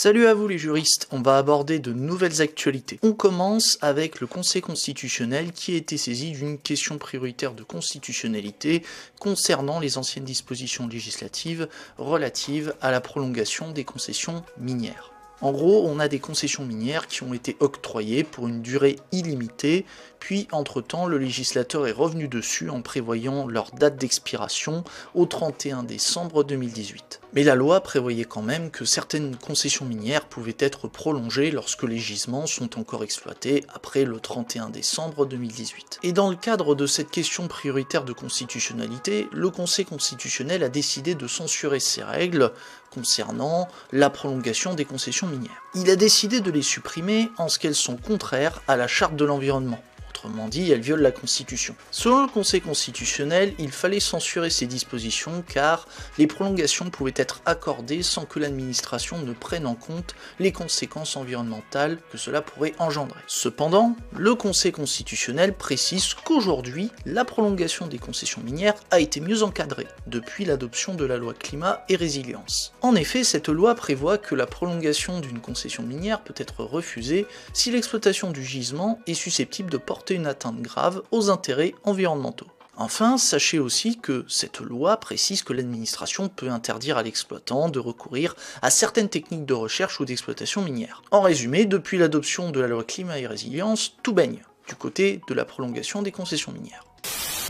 Salut à vous les juristes, on va aborder de nouvelles actualités. On commence avec le Conseil constitutionnel qui a été saisi d'une question prioritaire de constitutionnalité concernant les anciennes dispositions législatives relatives à la prolongation des concessions minières. En gros, on a des concessions minières qui ont été octroyées pour une durée illimitée, puis entre-temps, le législateur est revenu dessus en prévoyant leur date d'expiration au 31 décembre 2018. Mais la loi prévoyait quand même que certaines concessions minières pouvaient être prolongées lorsque les gisements sont encore exploités après le 31 décembre 2018. Et dans le cadre de cette question prioritaire de constitutionnalité, le Conseil constitutionnel a décidé de censurer ces règles concernant la prolongation des concessions minières. Il a décidé de les supprimer en ce qu'elles sont contraires à la Charte de l'environnement. Autrement dit, elles violent la Constitution. Selon le Conseil constitutionnel, il fallait censurer ces dispositions car les prolongations pouvaient être accordées sans que l'administration ne prenne en compte les conséquences environnementales que cela pourrait engendrer. Cependant, le Conseil constitutionnel précise qu'aujourd'hui, la prolongation des concessions minières a été mieux encadrée depuis l'adoption de la loi Climat et Résilience. En effet, cette loi prévoit que la prolongation d'une concession minière peut être refusée si l'exploitation du gisement est susceptible de porter une atteinte grave aux intérêts environnementaux. Enfin, sachez aussi que cette loi précise que l'administration peut interdire à l'exploitant de recourir à certaines techniques de recherche ou d'exploitation minière. En résumé, depuis l'adoption de la loi Climat et Résilience, tout baigne du côté de la prolongation des concessions minières.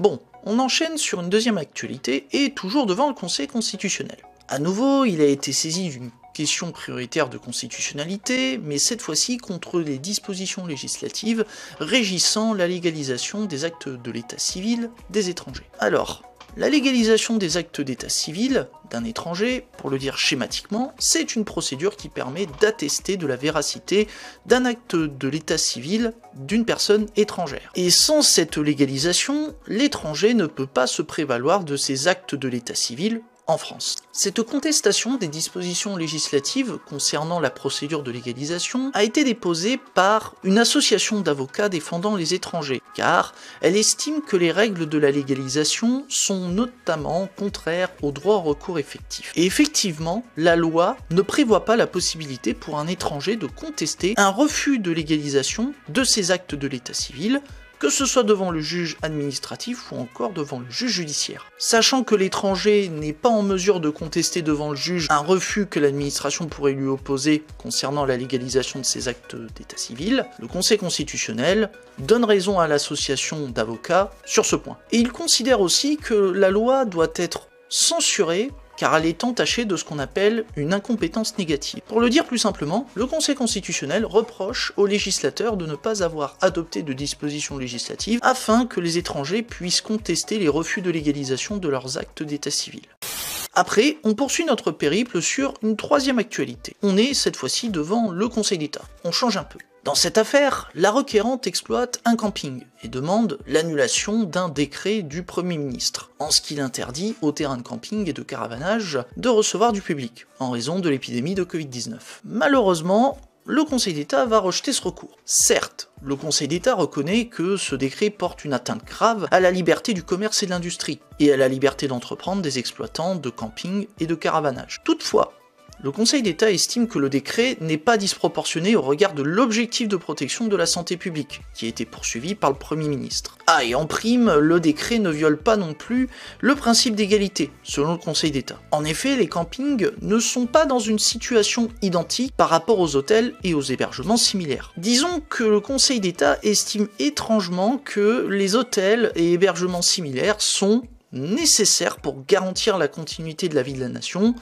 Bon, on enchaîne sur une deuxième actualité et toujours devant le Conseil constitutionnel. À nouveau, il a été saisi d'une question prioritaire de constitutionnalité, mais cette fois-ci contre les dispositions législatives régissant la légalisation des actes de l'état civil des étrangers. Alors, la légalisation des actes d'état civil d'un étranger, pour le dire schématiquement, c'est une procédure qui permet d'attester de la véracité d'un acte de l'état civil d'une personne étrangère. Et sans cette légalisation, l'étranger ne peut pas se prévaloir de ces actes de l'état civil en France. Cette contestation des dispositions législatives concernant la procédure de légalisation a été déposée par une association d'avocats défendant les étrangers, car elle estime que les règles de la légalisation sont notamment contraires au droit au recours effectif. Et effectivement, la loi ne prévoit pas la possibilité pour un étranger de contester un refus de légalisation de ses actes de l'état civil, que ce soit devant le juge administratif ou encore devant le juge judiciaire. Sachant que l'étranger n'est pas en mesure de contester devant le juge un refus que l'administration pourrait lui opposer concernant la légalisation de ses actes d'état civil, le Conseil constitutionnel donne raison à l'association d'avocats sur ce point. Et il considère aussi que la loi doit être censurée car elle est entachée de ce qu'on appelle une incompétence négative. Pour le dire plus simplement, le Conseil constitutionnel reproche aux législateurs de ne pas avoir adopté de dispositions législatives afin que les étrangers puissent contester les refus de légalisation de leurs actes d'état civil. Après, on poursuit notre périple sur une troisième actualité. On est cette fois-ci devant le Conseil d'État. On change un peu. Dans cette affaire, la requérante exploite un camping et demande l'annulation d'un décret du Premier ministre, en ce qu'il interdit aux terrains de camping et de caravanage de recevoir du public, en raison de l'épidémie de Covid-19. Malheureusement, le Conseil d'État va rejeter ce recours. Certes, le Conseil d'État reconnaît que ce décret porte une atteinte grave à la liberté du commerce et de l'industrie, et à la liberté d'entreprendre des exploitants de camping et de caravanage. Toutefois, le Conseil d'État estime que le décret n'est pas disproportionné au regard de l'objectif de protection de la santé publique, qui a été poursuivi par le Premier ministre. Ah, et en prime, le décret ne viole pas non plus le principe d'égalité, selon le Conseil d'État. En effet, les campings ne sont pas dans une situation identique par rapport aux hôtels et aux hébergements similaires. Disons que le Conseil d'État estime étrangement que les hôtels et hébergements similaires sont nécessaires pour garantir la continuité de la vie de la nation,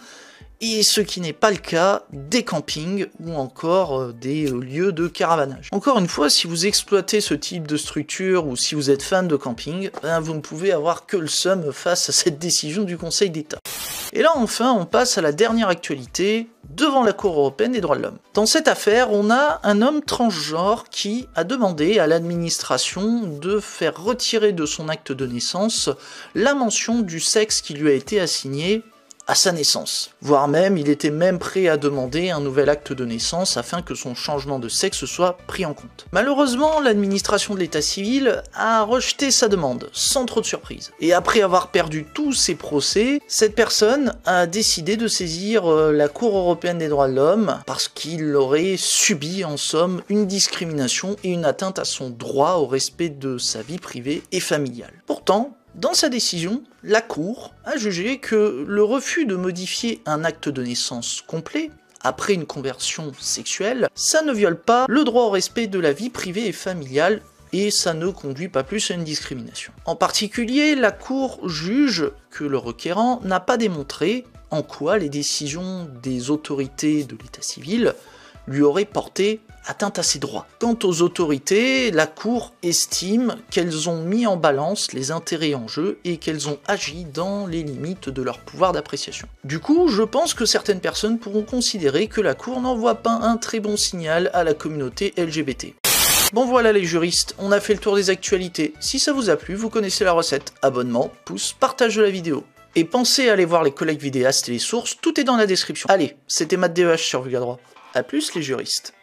et ce qui n'est pas le cas des campings ou encore des lieux de caravanage. Encore une fois, si vous exploitez ce type de structure ou si vous êtes fan de camping, vous ne pouvez avoir que le seum face à cette décision du Conseil d'État. Et là enfin, on passe à la dernière actualité devant la Cour européenne des droits de l'homme. Dans cette affaire, on a un homme transgenre qui a demandé à l'administration de faire retirer de son acte de naissance la mention du sexe qui lui a été assigné à sa naissance. Voire même, il était même prêt à demander un nouvel acte de naissance afin que son changement de sexe soit pris en compte. Malheureusement, l'administration de l'état civil a rejeté sa demande, sans trop de surprise. Et après avoir perdu tous ses procès, cette personne a décidé de saisir la Cour européenne des droits de l'homme parce qu'il aurait subi en somme une discrimination et une atteinte à son droit au respect de sa vie privée et familiale. Pourtant, dans sa décision, la Cour a jugé que le refus de modifier un acte de naissance complet après une conversion sexuelle, ça ne viole pas le droit au respect de la vie privée et familiale et ça ne conduit pas plus à une discrimination. En particulier, la Cour juge que le requérant n'a pas démontré en quoi les décisions des autorités de l'état civil lui auraient porté atteinte à ses droits. Quant aux autorités, la Cour estime qu'elles ont mis en balance les intérêts en jeu et qu'elles ont agi dans les limites de leur pouvoir d'appréciation. Du coup, je pense que certaines personnes pourront considérer que la Cour n'envoie pas un très bon signal à la communauté LGBT. Bon voilà les juristes, on a fait le tour des actualités. Si ça vous a plu, vous connaissez la recette. Abonnement, pouce, partage de la vidéo. Et pensez à aller voir les collègues vidéastes et les sources, tout est dans la description. Allez, c'était Matt DEH sur Vulga Droit. A plus les juristes.